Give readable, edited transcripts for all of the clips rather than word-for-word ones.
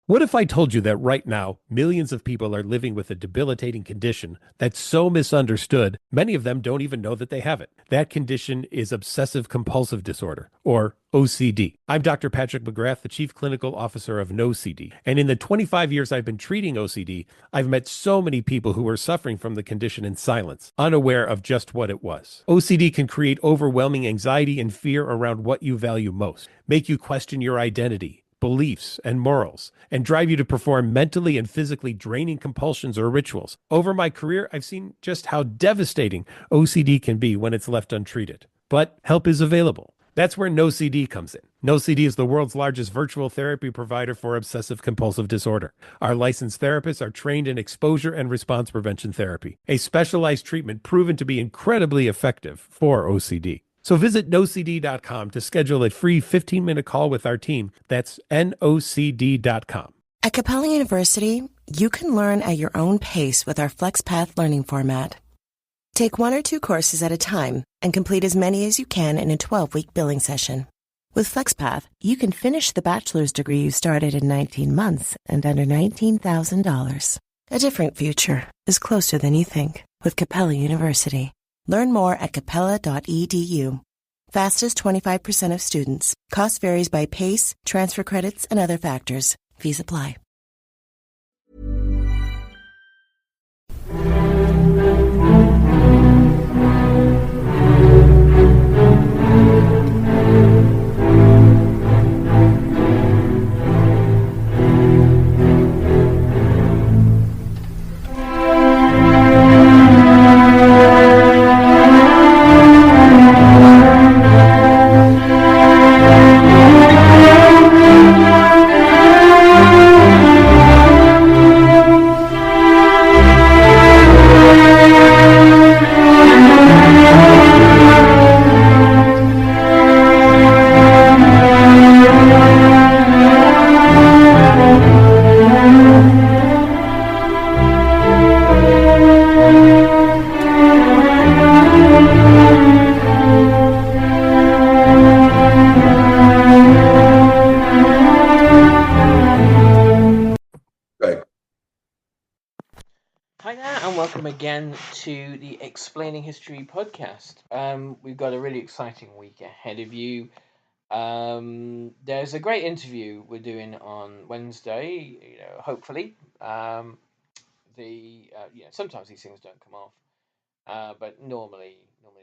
What if I told you that right now, millions of people are living with a debilitating condition that's so misunderstood, many of them don't even know that they have it? That condition is obsessive compulsive disorder, or OCD. I'm Dr. Patrick McGrath, the Chief Clinical Officer of NoCD. And in the 25 years I've been treating OCD, I've met so many people who were suffering from the condition in silence, unaware of just what it was. OCD can create overwhelming anxiety and fear around what you value most, make you question your identity, beliefs, and morals, and drive you to perform mentally and physically draining compulsions or rituals. Over my career, I've seen just how devastating OCD can be when it's left untreated. But help is available. That's where NoCD comes in. NoCD is the world's largest virtual therapy provider for obsessive compulsive disorder. Our licensed therapists are trained in exposure and response prevention therapy, a specialized treatment proven to be incredibly effective for OCD. So visit nocd.com to schedule a free 15-minute call with our team. That's nocd.com. At Capella University, you can learn at your own pace with our FlexPath learning format. Take 1 or 2 courses at a time and complete as many as you can in a 12-week billing session. With FlexPath, you can finish the bachelor's degree you started in 19 months and under $19,000. A different future is closer than you think with Capella University. Learn more at capella.edu. Fastest 25% of students. Cost varies by pace, transfer credits, and other factors. Fees apply. Again to the Explaining History podcast. We've got a really exciting week ahead of you. There's a great interview we're doing on Wednesday. Hopefully, sometimes these things don't come off, but normally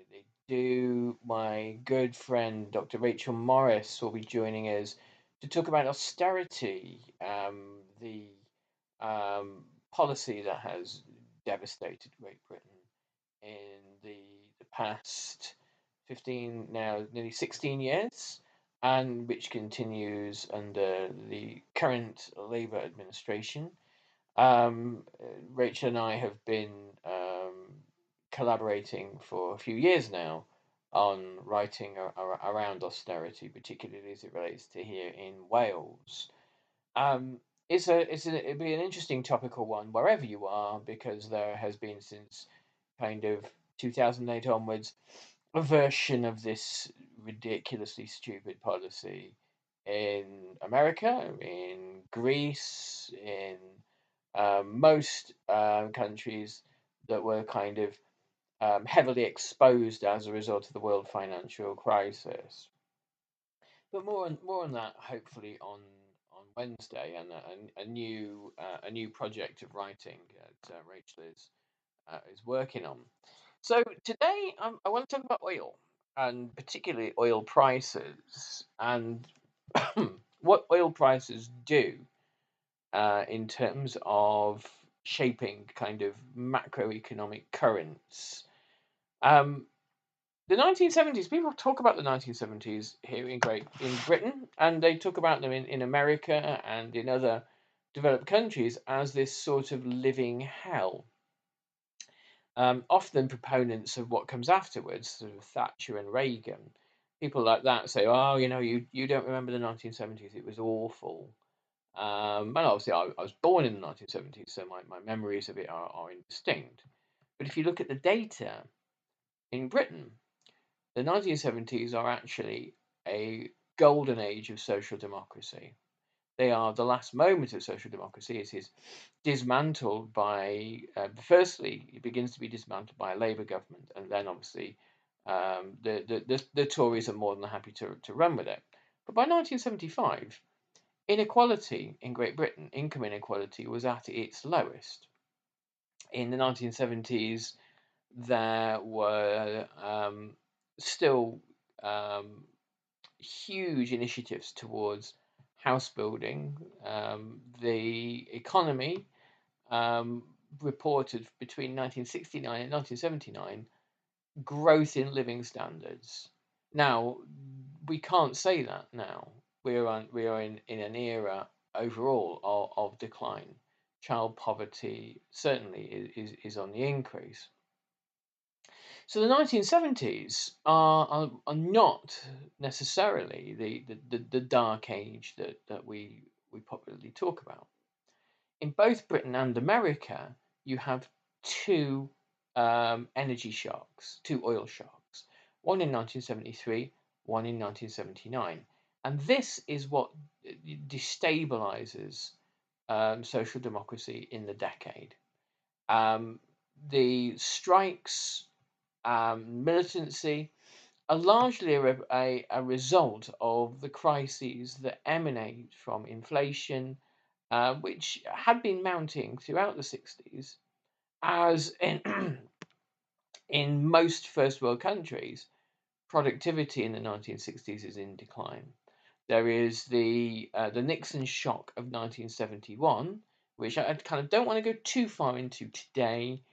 they do. My good friend Dr. Rachel Morris will be joining us to talk about austerity, the policy that has devastated Great Britain in the past 15, now nearly 16 years, and which continues under the current Labour administration. Rachel and I have been collaborating for a few years now on writing around austerity, particularly as it relates to here in Wales. It'd be an interesting topical one wherever you are, because there has been since kind of 2008 onwards a version of this ridiculously stupid policy in America, in Greece, in most countries that were kind of heavily exposed as a result of the world financial crisis. But more on that hopefully on Wednesday, and a new project of writing that Rachel is working on. So today I want to talk about oil, and particularly oil prices, and what oil prices do in terms of shaping kind of macroeconomic currents. The 1970s, people talk about the 1970s here in Britain, and they talk about them in America and in other developed countries as this sort of living hell. Often proponents of what comes afterwards, sort of Thatcher and Reagan, people like that say, "Oh, you don't remember the 1970s; it was awful." And obviously, I was born in the 1970s, so my memories of it are indistinct. But if you look at the data in Britain, the 1970s are actually a golden age of social democracy. They are the last moment of social democracy. It is dismantled by, firstly, it begins to be dismantled by a Labour government, and then obviously the Tories are more than happy to run with it. But by 1975, inequality in Great Britain, income inequality, was at its lowest. In the 1970s, there were still huge initiatives towards house building. The economy reported between 1969 and 1979 growth in living standards. Now, we can't say that now. We are in an era overall of decline. Child poverty certainly is on the increase. So the 1970s are not necessarily the dark age that we popularly talk about. In both Britain and America, you have two energy shocks, two oil shocks, one in 1973, one in 1979. And this is what destabilizes social democracy in the decade. The strikes, militancy, are largely a result of the crises that emanate from inflation, which had been mounting throughout the 60s, as in most first world countries, productivity in the 1960s is in decline. There is the Nixon shock of 1971, which I kind of don't want to go too far into today,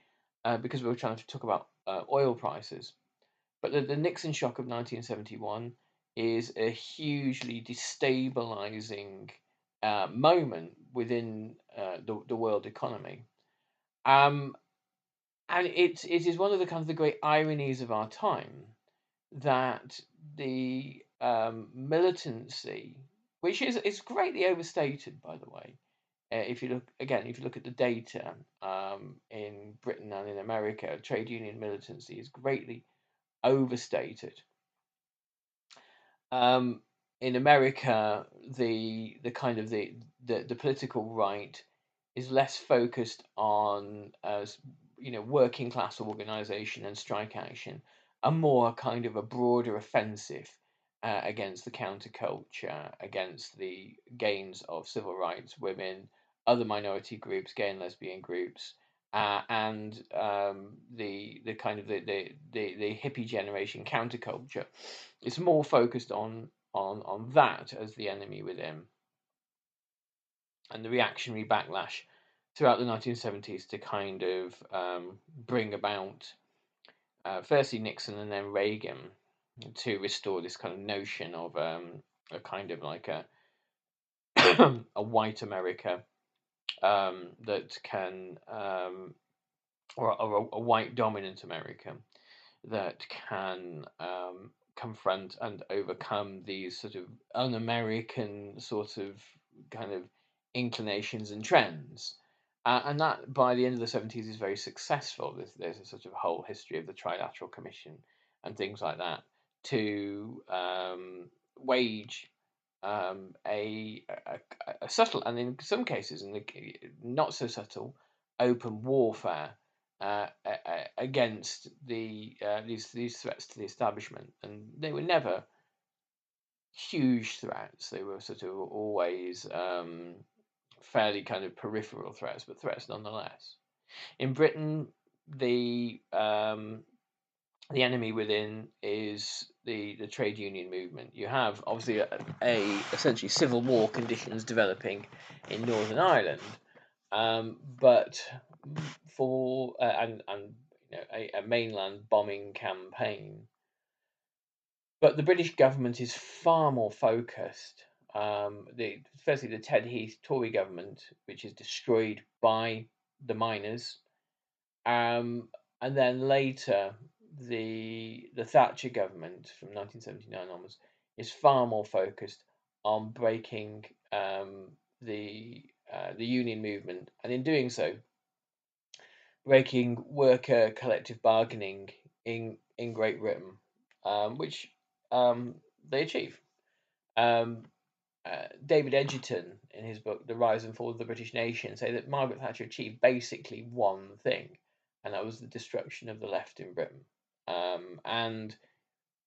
because we're trying to talk about oil prices. But the Nixon shock of 1971 is a hugely destabilizing moment within the world economy. And it is one of the kind of the great ironies of our time that the militancy, which is greatly overstated, by the way. If you look at the data in Britain and in America, trade union militancy is greatly overstated. In America, the kind of the political right is less focused on working class organization and strike action, and more kind of a broader offensive against the counterculture, against the gains of civil rights, women, other minority groups, gay and lesbian groups, and the kind of the hippie generation counterculture. It's more focused on that as the enemy within, and the reactionary backlash throughout the 1970s to kind of bring about firstly Nixon and then Reagan to restore this kind of notion of a kind of like a a white America that can or a white dominant America that can confront and overcome these sort of un-American sort of kind of inclinations and trends. And that by the end of the 70s is very successful. There's a sort of whole history of the Trilateral Commission and things like that to wage a subtle, and in some cases, in the not so subtle, open warfare against these threats to the establishment. And they were never huge threats. They were sort of always fairly kind of peripheral threats, but threats nonetheless. In Britain, the enemy within is the trade union movement. You have obviously a essentially civil war conditions developing in Northern Ireland, but for and a mainland bombing campaign. But the British government is far more focused. Firstly, the Ted Heath Tory government, which is destroyed by the miners, and then later the Thatcher government from 1979 onwards is far more focused on breaking the union movement, and in doing so, breaking worker collective bargaining in Great Britain, which they achieve. David Edgerton, in his book The Rise and Fall of the British Nation, say that Margaret Thatcher achieved basically one thing, and that was the destruction of the left in Britain. And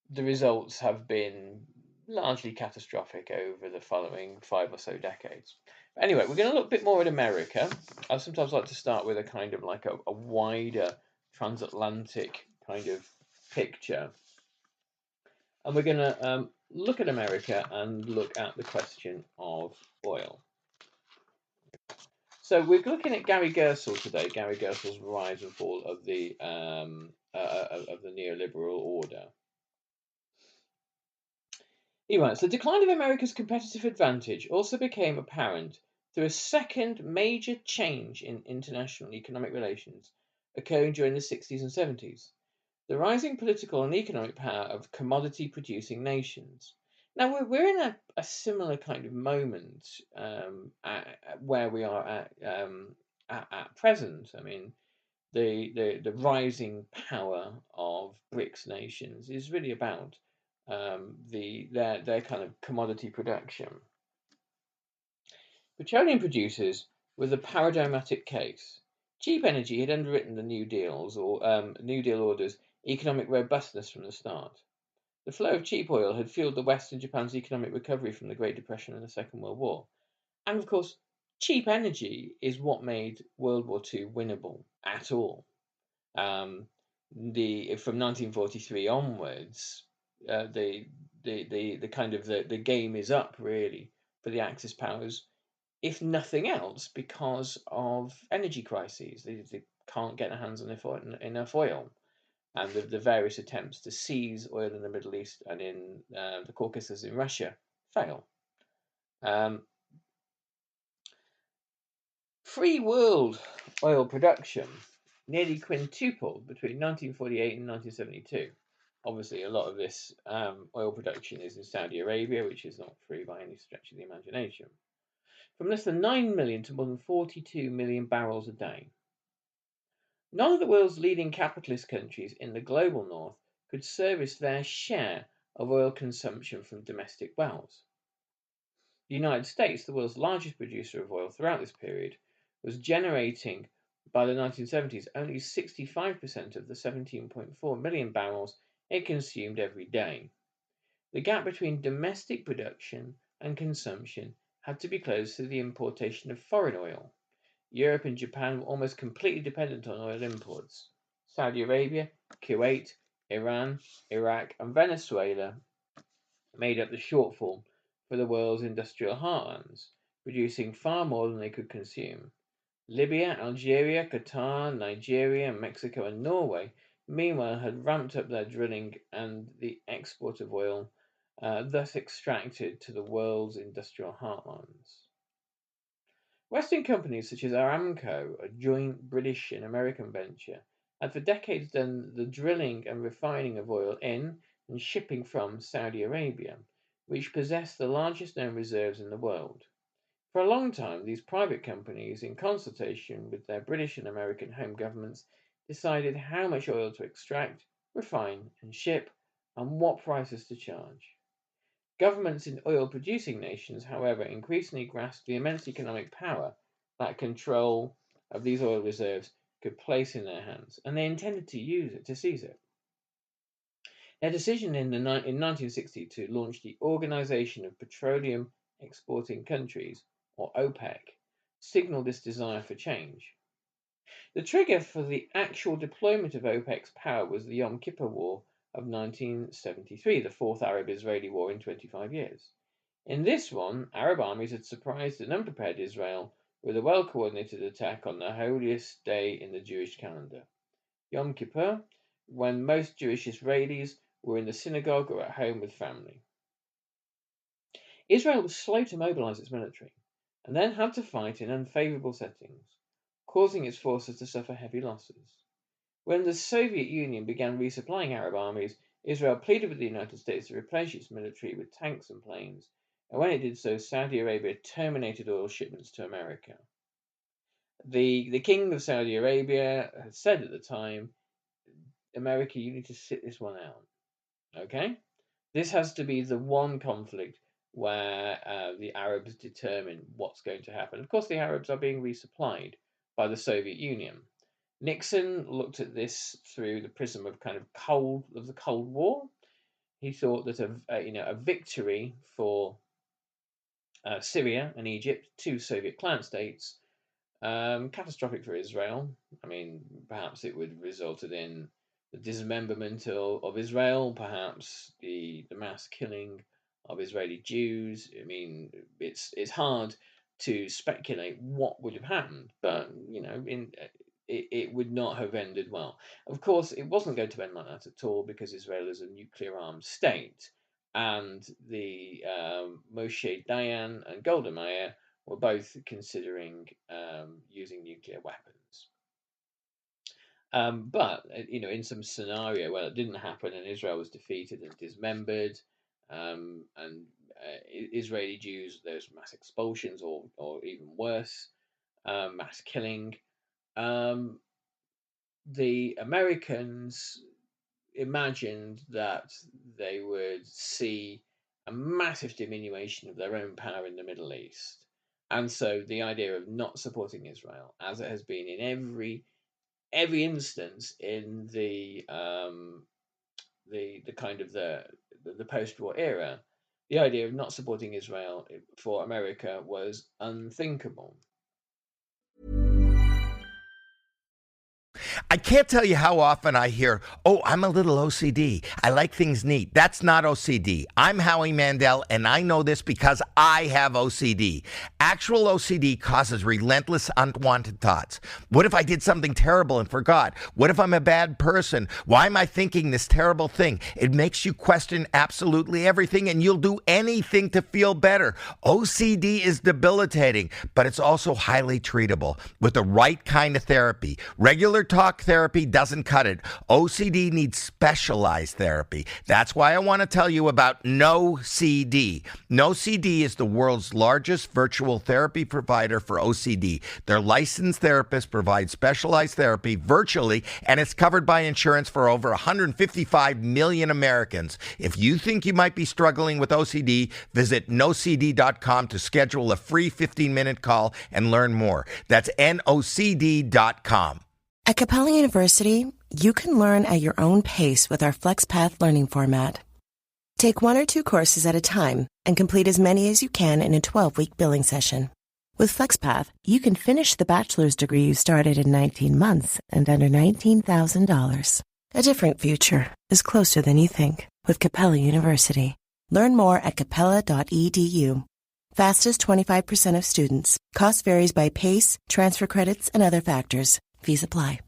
the results have been largely catastrophic over the following 5 or so decades. But anyway, we're going to look a bit more at America. I sometimes like to start with a kind of like a wider transatlantic kind of picture. And we're going to look at America and look at the question of oil. So we're looking at Gary Gerstle today. Gary Gerstle's Rise and Fall of the Neoliberal Order. He writes, the decline of America's competitive advantage also became apparent through a second major change in international economic relations occurring during the 60s and 70s. The rising political and economic power of commodity-producing nations. Now, we're in a similar kind of moment where we are at present. I mean, the rising power of BRICS nations is really about their kind of commodity production. Petroleum producers were the paradigmatic case. Cheap energy had underwritten the New Deals or New Deal orders' economic robustness from the start. The flow of cheap oil had fueled the West and Japan's economic recovery from the Great Depression and the Second World War. And of course, cheap energy is what made World War II winnable at all. From 1943 onwards, the kind of the game is up really for the Axis powers, if nothing else, because of energy crises. They can't get their hands on enough oil. And the various attempts to seize oil in the Middle East and in the Caucasus in Russia fail. Free world oil production nearly quintupled between 1948 and 1972. Obviously, a lot of this oil production is in Saudi Arabia, which is not free by any stretch of the imagination. From less than 9 million to more than 42 million barrels a day. None of the world's leading capitalist countries in the global north could service their share of oil consumption from domestic wells. The United States, the world's largest producer of oil throughout this period, was generating, by the 1970s, only 65% of the 17.4 million barrels it consumed every day. The gap between domestic production and consumption had to be closed through the importation of foreign oil. Europe and Japan were almost completely dependent on oil imports. Saudi Arabia, Kuwait, Iran, Iraq, and Venezuela made up the shortfall for the world's industrial heartlands, producing far more than they could consume. Libya, Algeria, Qatar, Nigeria, Mexico, and Norway, meanwhile, had ramped up their drilling and the export of oil, thus extracted to the world's industrial heartlands. Western companies such as Aramco, a joint British and American venture, had for decades done the drilling and refining of oil in and shipping from Saudi Arabia, which possessed the largest known reserves in the world. For a long time, these private companies, in consultation with their British and American home governments, decided how much oil to extract, refine, and ship, and what prices to charge. Governments in oil-producing nations, however, increasingly grasped the immense economic power that control of these oil reserves could place in their hands, and they intended to use it, to seize it. Their decision in 1960 to launch the Organization of Petroleum Exporting Countries, or OPEC, signaled this desire for change. The trigger for the actual deployment of OPEC's power was the Yom Kippur War of 1973, the fourth Arab-Israeli war in 25 years. In this one, Arab armies had surprised and unprepared Israel with a well-coordinated attack on the holiest day in the Jewish calendar, Yom Kippur, when most Jewish Israelis were in the synagogue or at home with family. Israel was slow to mobilize its military, and then had to fight in unfavorable settings, causing its forces to suffer heavy losses. When the Soviet Union began resupplying Arab armies, Israel pleaded with the United States to replenish its military with tanks and planes, and when it did so, Saudi Arabia terminated oil shipments to America. The King of Saudi Arabia had said at the time, America, you need to sit this one out. Okay? This has to be the one conflict where the Arabs determine what's going to happen. Of course, the Arabs are being resupplied by the Soviet Union. Nixon looked at this through the prism of the Cold War. He thought that a victory for Syria and Egypt, two Soviet client states, catastrophic for Israel. I mean, perhaps it would have resulted in the dismemberment of Israel, perhaps the mass killing of Israeli Jews. I mean, it's hard to speculate what would have happened, but it would not have ended well. Of course, it wasn't going to end like that at all because Israel is a nuclear-armed state, and the Moshe Dayan and Golda Meir were both considering using nuclear weapons. But in some scenario where it didn't happen and Israel was defeated and dismembered, and Israeli Jews, there's mass expulsions or even worse, mass killing. The Americans imagined that they would see a massive diminution of their own power in the Middle East. And so the idea of not supporting Israel, as it has been in every instance in the post-war era, the idea of not supporting Israel for America was unthinkable. I can't tell you how often I hear, oh, I'm a little OCD. I like things neat. That's not OCD. I'm Howie Mandel, and I know this because I have OCD. Actual OCD causes relentless, unwanted thoughts. What if I did something terrible and forgot? What if I'm a bad person? Why am I thinking this terrible thing? It makes you question absolutely everything, and you'll do anything to feel better. OCD is debilitating, but it's also highly treatable with the right kind of therapy. Regular talk therapy doesn't cut it. OCD needs specialized therapy. That's why I want to tell you about NoCD. NoCD is the world's largest virtual therapy provider for OCD. Their licensed therapists provide specialized therapy virtually, and it's covered by insurance for over 155 million Americans. If you think you might be struggling with OCD, visit nocd.com to schedule a free 15-minute call and learn more. That's nocd.com. At Capella University, you can learn at your own pace with our FlexPath learning format. Take 1 or 2 courses at a time and complete as many as you can in a 12-week billing session. With FlexPath, you can finish the bachelor's degree you started in 19 months and under $19,000. A different future is closer than you think with Capella University. Learn more at capella.edu. Fastest 25% of students. Cost varies by pace, transfer credits, and other factors. Fees apply.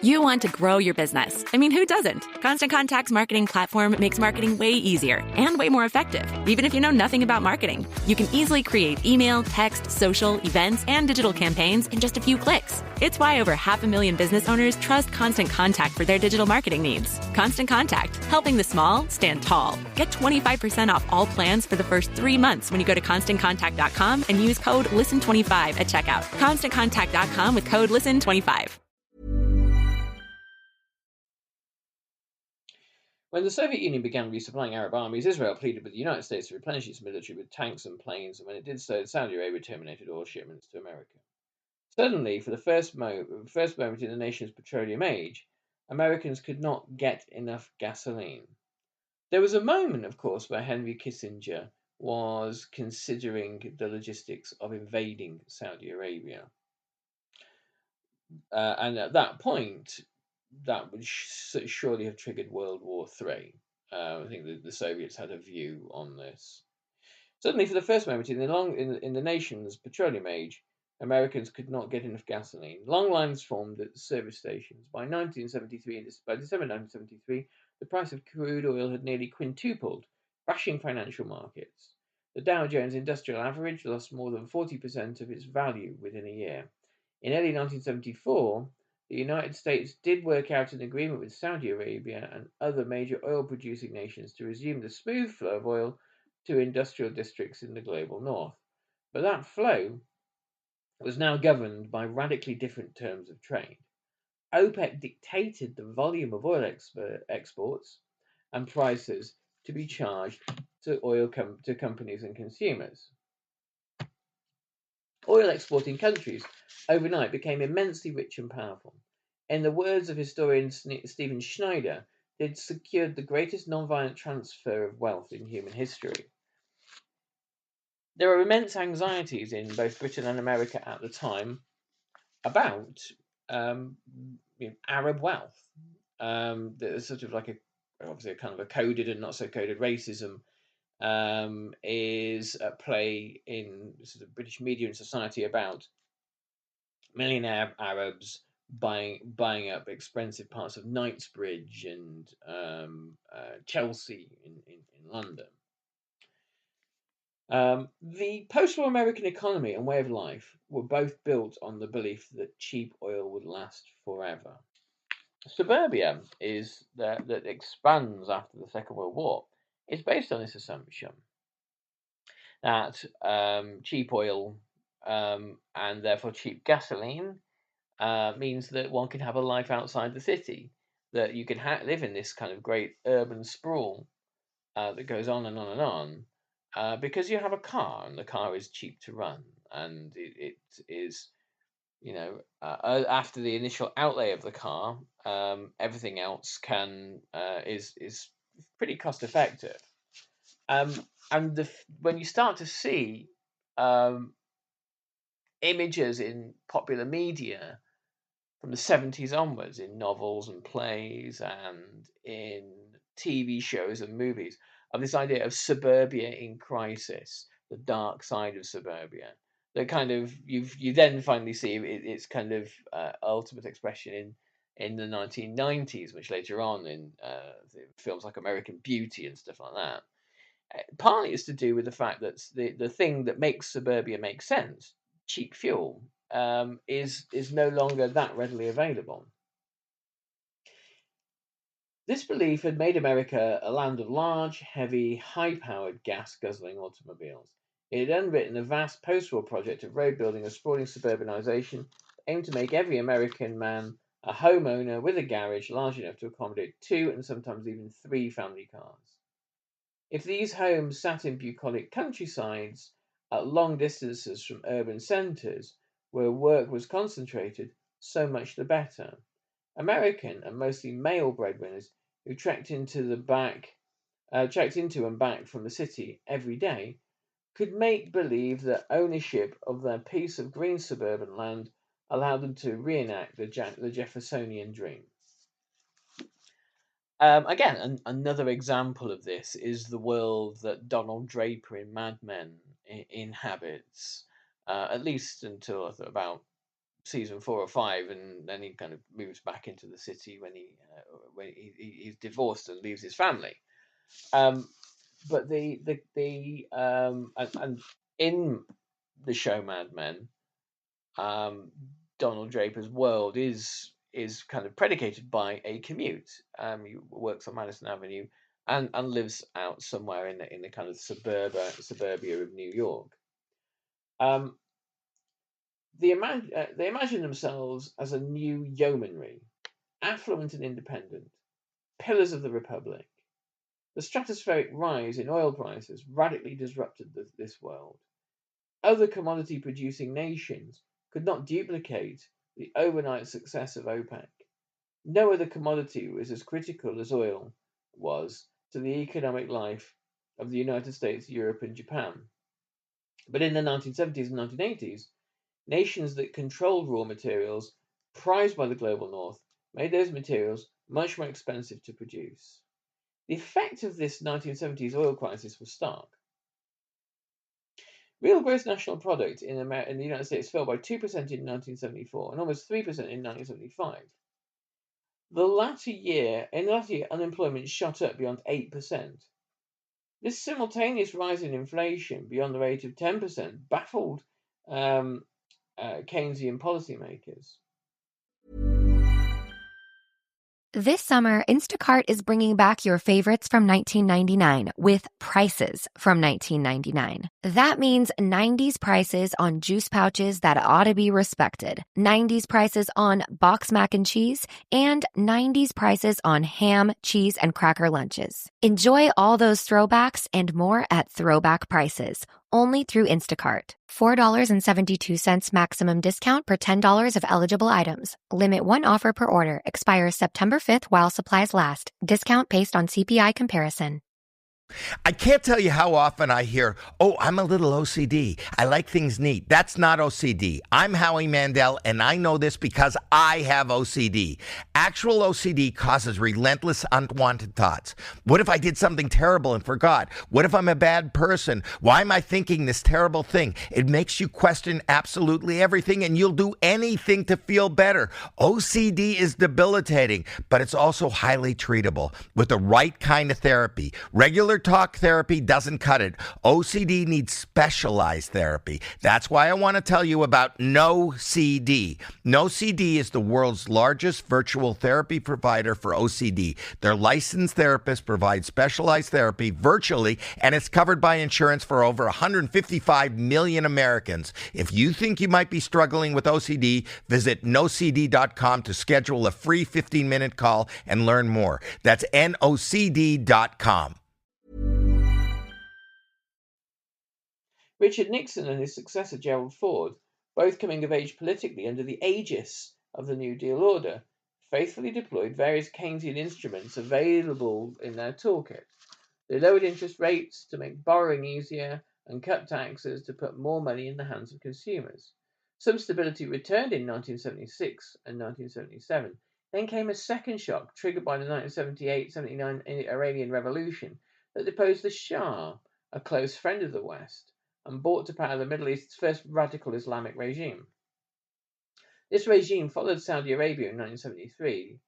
You want to grow your business. I mean, who doesn't? Constant Contact's marketing platform makes marketing way easier and way more effective, even if you know nothing about marketing. You can easily create email, text, social, events, and digital campaigns in just a few clicks. It's why over 500,000 business owners trust Constant Contact for their digital marketing needs. Constant Contact, helping the small stand tall. Get 25% off all plans for the first 3 months when you go to ConstantContact.com and use code LISTEN25 at checkout. ConstantContact.com with code LISTEN25. When the Soviet Union began resupplying Arab armies, Israel pleaded with the United States to replenish its military with tanks and planes, and when it did so, Saudi Arabia terminated all shipments to America. Suddenly, for the first moment in the nation's petroleum age, Americans could not get enough gasoline. There was a moment, of course, where Henry Kissinger was considering the logistics of invading Saudi Arabia. And at that point, that would surely have triggered World War III. I think the Soviets had a view on this. Suddenly, for the first moment in the nation's petroleum age, Americans could not get enough gasoline. Long lines formed at service stations. By December 1973, the price of crude oil had nearly quintupled, crashing financial markets. The Dow Jones Industrial Average lost more than 40% of its value within a year. In early 1974, the United States did work out an agreement with Saudi Arabia and other major oil-producing nations to resume the smooth flow of oil to industrial districts in the global north. But that flow was now governed by radically different terms of trade. OPEC dictated the volume of oil exports and prices to be charged to to companies and consumers. Oil exporting countries overnight became immensely rich and powerful. In the words of historian Stephen Schneider, they'd secured the greatest non-violent transfer of wealth in human history. There were immense anxieties in both Britain and America at the time about Arab wealth. There's sort of like obviously a kind of a coded and not so coded racism is at play in sort of British media and society about millionaire Arabs buying up expensive parts of Knightsbridge and Chelsea in London. The post-war American economy and way of life were both built on the belief that cheap oil would last forever. Suburbia that expands after the Second World War is based on this assumption that cheap oil and therefore cheap gasoline means that one can have a life outside the city, that you can live in this kind of great urban sprawl that goes on and on and on, because you have a car and the car is cheap to run, and it is, after the initial outlay of the car, everything else is pretty cost effective. And when you start to see images in popular media from the 70s onwards, in novels and plays and in TV shows and movies, of this idea of suburbia in crisis, the dark side of suburbia, that kind of you then finally see its kind of ultimate expression in the 1990s, which later on in films like American Beauty and stuff like that. Partly it's to do with the fact that the thing that makes suburbia make sense, cheap fuel, is no longer that readily available. This belief had made America a land of large, heavy, high-powered, gas-guzzling automobiles. It had underwritten a vast post-war project of road building and sprawling suburbanization aimed to make every American man a homeowner with a garage large enough to accommodate 2 and sometimes even 3 family cars. If these homes sat in bucolic countrysides at long distances from urban centres where work was concentrated, so much the better. American and mostly male breadwinners who trekked into and back from the city every day could make believe that ownership of their piece of green suburban land allowed them to reenact the Jeffersonian dream. Again, another example of this is the world that Donald Draper in Mad Men inhabits, at least until about season 4 or 5, and then he kind of moves back into the city when he's divorced and leaves his family. But and in the show Mad Men, Donald Draper's world is kind of predicated by a commute. He works on Madison Avenue and lives out somewhere in the kind of suburbia of New York. They imagine themselves as a new yeomanry, affluent and independent, pillars of the Republic. The stratospheric rise in oil prices radically disrupted this world. Other commodity-producing nations could not duplicate the overnight success of OPEC. No other commodity was as critical as oil was to the economic life of the United States, Europe, and Japan. But in the 1970s and 1980s, nations that controlled raw materials, prized by the global north, made those materials much more expensive to produce. The effect of this 1970s oil crisis was stark. Real gross national product in the United States fell by 2% in 1974 and almost 3% in 1975. In the latter year, unemployment shot up beyond 8%. This simultaneous rise in inflation beyond the rate of 10% baffled Keynesian policymakers. This summer, Instacart is bringing back your favorites from 1999 with prices from 1999. That means 90s prices on juice pouches that ought to be respected, 90s prices on box mac and cheese, and 90s prices on ham, cheese, and cracker lunches. Enjoy all those throwbacks and more at throwback prices, only through Instacart. $4.72 maximum discount per $10 of eligible items. Limit one offer per order. Expires September 5th while supplies last. Discount based on CPI comparison. I can't tell you how often I hear, oh, I'm a little OCD. I like things neat. That's not OCD. I'm Howie Mandel, and I know this because I have OCD. Actual OCD causes relentless, unwanted thoughts. What if I did something terrible and forgot? What if I'm a bad person? Why am I thinking this terrible thing? It makes you question absolutely everything, and you'll do anything to feel better. OCD is debilitating, but it's also highly treatable with the right kind of therapy. Regular talk therapy doesn't cut it. OCD needs specialized therapy. That's why I want to tell you about NoCD. NoCD is the world's largest virtual therapy provider for OCD. Their licensed therapists provide specialized therapy virtually, and it's covered by insurance for over 155 million Americans. If you think you might be struggling with OCD, visit nocd.com to schedule a free 15-minute call and learn more. That's nocd.com. Richard Nixon and his successor Gerald Ford, both coming of age politically under the aegis of the New Deal order, faithfully deployed various Keynesian instruments available in their toolkit. They lowered interest rates to make borrowing easier and cut taxes to put more money in the hands of consumers. Some stability returned in 1976 and 1977. Then came a second shock triggered by the 1978-79 Iranian Revolution that deposed the Shah, a close friend of the West, and brought to power the Middle East's first radical Islamic regime. This regime followed Saudi Arabia in 1973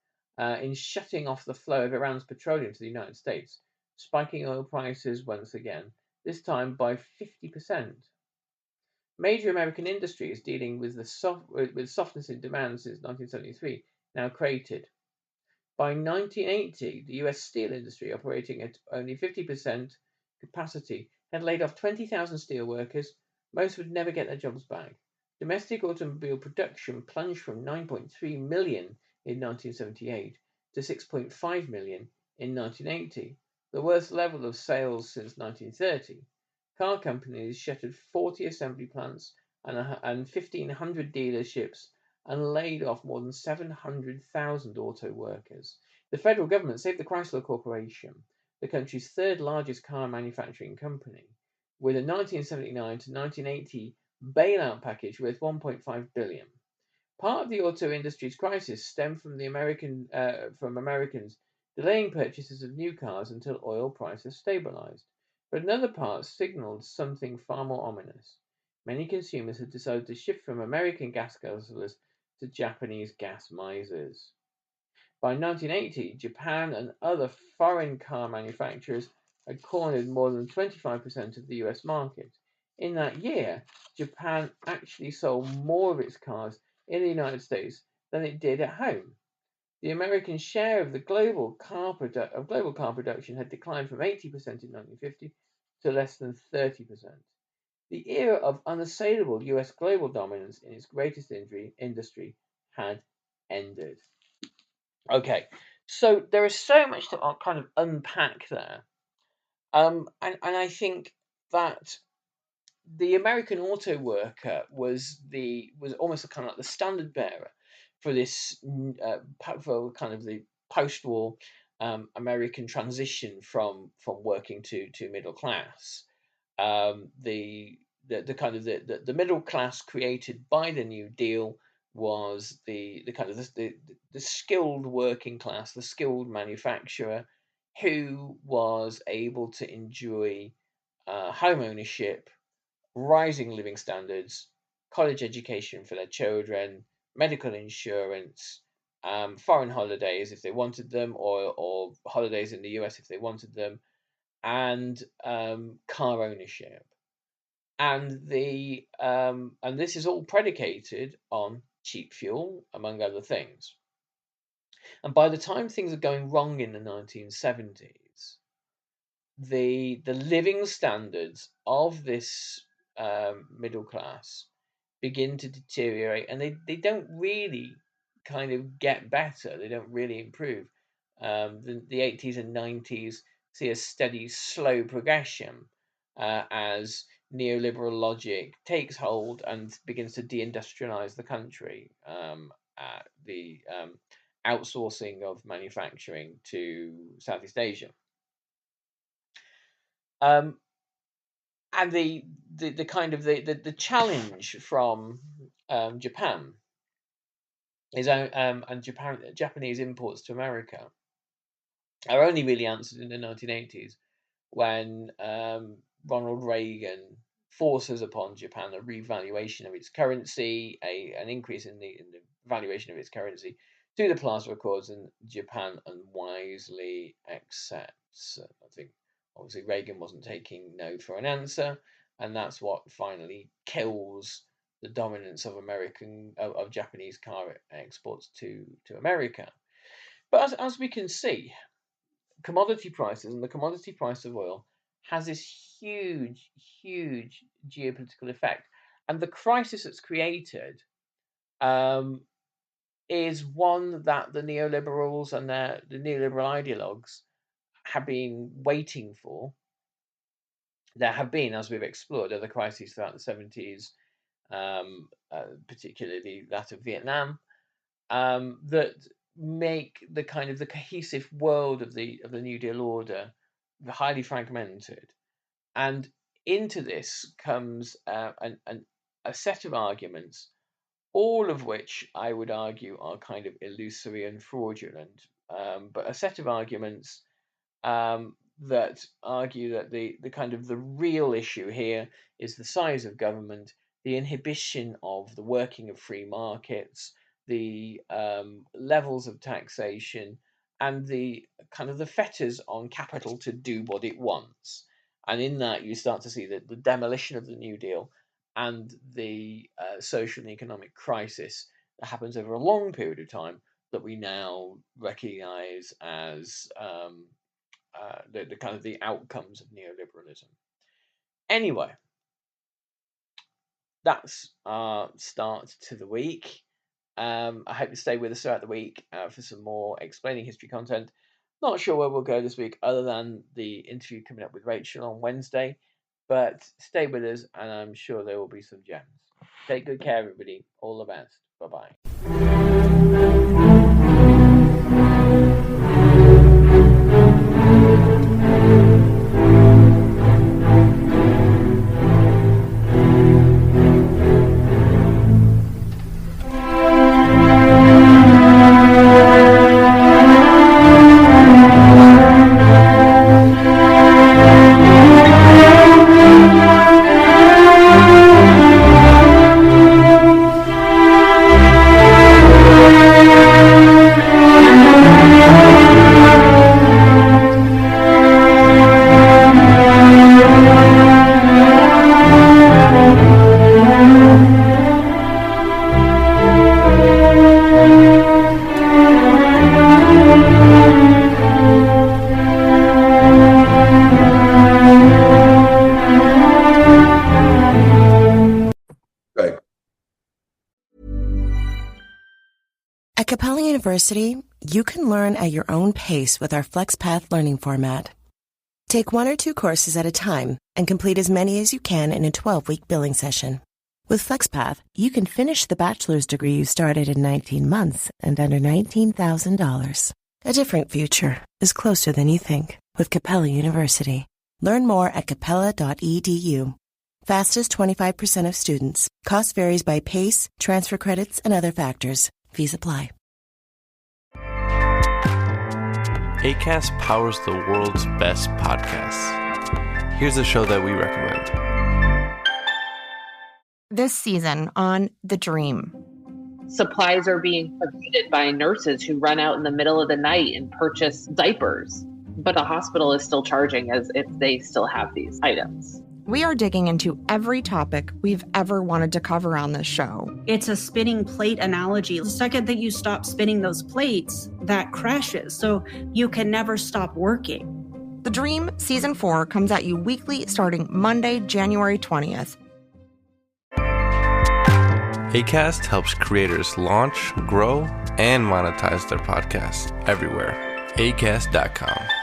in shutting off the flow of Iran's petroleum to the United States, spiking oil prices once again, this time by 50%. Major American industries dealing with softness in demand since 1973 now cratered. By 1980, the US steel industry, operating at only 50% capacity, had laid off 20,000 steel workers. Most would never get their jobs back. Domestic automobile production plunged from 9.3 million in 1978 to 6.5 million in 1980, the worst level of sales since 1930. Car companies shuttered 40 assembly plants and 1,500 dealerships and laid off more than 700,000 auto workers. The federal government saved the Chrysler Corporation, the country's third largest car manufacturing company, with a 1979 to 1980 bailout package worth $1.5 billion. Part of the auto industry's crisis stemmed from Americans delaying purchases of new cars until oil prices stabilized. But another part signaled something far more ominous. Many consumers had decided to shift from American gas guzzlers to Japanese gas misers. By 1980, Japan and other foreign car manufacturers had cornered more than 25% of the US market. In that year, Japan actually sold more of its cars in the United States than it did at home. The American share of the global car production had declined from 80% in 1950 to less than 30%. The era of unassailable US global dominance in its greatest industry had ended. Okay, so there is so much to kind of unpack there, and I think that the American auto worker was almost kind of like the standard bearer for this for kind of the post-war American transition from working to middle class. The kind of the middle class created by the New Deal was the kind of the skilled working class, the skilled manufacturer, who was able to enjoy home ownership, rising living standards, college education for their children, medical insurance, foreign holidays if they wanted them, or holidays in the US if they wanted them, and car ownership. And this is all predicated on cheap fuel, among other things. And by the time things are going wrong in the 1970s, the living standards of this middle class begin to deteriorate, and they don't really kind of get better. They don't really improve. The 80s and 90s see a steady, slow progression as neoliberal logic takes hold and begins to deindustrialize the country. The outsourcing of manufacturing to Southeast Asia. And the kind of the challenge from Japan is and Japanese imports to America are only really answered in the 1980s when Ronald Reagan forces upon Japan a revaluation of its currency, an increase in the valuation of its currency to the Plaza Accords, and Japan unwisely accepts. I think obviously Reagan wasn't taking no for an answer, and that's what finally kills the dominance of Japanese car exports to America. But as we can see, commodity prices and the commodity price of oil has this huge geopolitical effect, and the crisis that's created is one that the neoliberals and the neoliberal ideologues have been waiting for. There have been, as we've explored, other crises throughout the 70s, particularly that of Vietnam, that make the kind of the cohesive world of the New Deal order highly fragmented. And into this comes a set of arguments, all of which I would argue are kind of illusory and fraudulent, but a set of arguments that argue that the kind of the real issue here is the size of government, the inhibition of the working of free markets, the levels of taxation, and the kind of the fetters on capital to do what it wants. And in that, you start to see the demolition of the New Deal and the social and economic crisis that happens over a long period of time that we now recognize as the kind of the outcomes of neoliberalism. Anyway, that's our start to the week. I hope you stay with us throughout the week for some more explaining history content. Not sure where we'll go this week other than the interview coming up with Rachel on Wednesday, but stay with us and I'm sure there will be some gems. Take good care, everybody. All the best. Bye-bye. At Capella University, you can learn at your own pace with our FlexPath learning format. Take 1 or 2 courses at a time and complete as many as you can in a 12-week billing session. With FlexPath, you can finish the bachelor's degree you started in 19 months and under $19,000. A different future is closer than you think with Capella University. Learn more at capella.edu. Fastest 25% of students. Cost varies by pace, transfer credits, and other factors. Fees apply. Acast powers the world's best podcasts. Here's a show that we recommend. This season on The Dream. Supplies are being provided by nurses who run out in the middle of the night and purchase diapers, but a hospital is still charging as if they still have these items. We are digging into every topic we've ever wanted to cover on this show. It's a spinning plate analogy. The second that you stop spinning those plates, that crashes. So you can never stop working. The Dream Season 4 comes at you weekly starting Monday, January 20th. Acast helps creators launch, grow, and monetize their podcasts everywhere. Acast.com.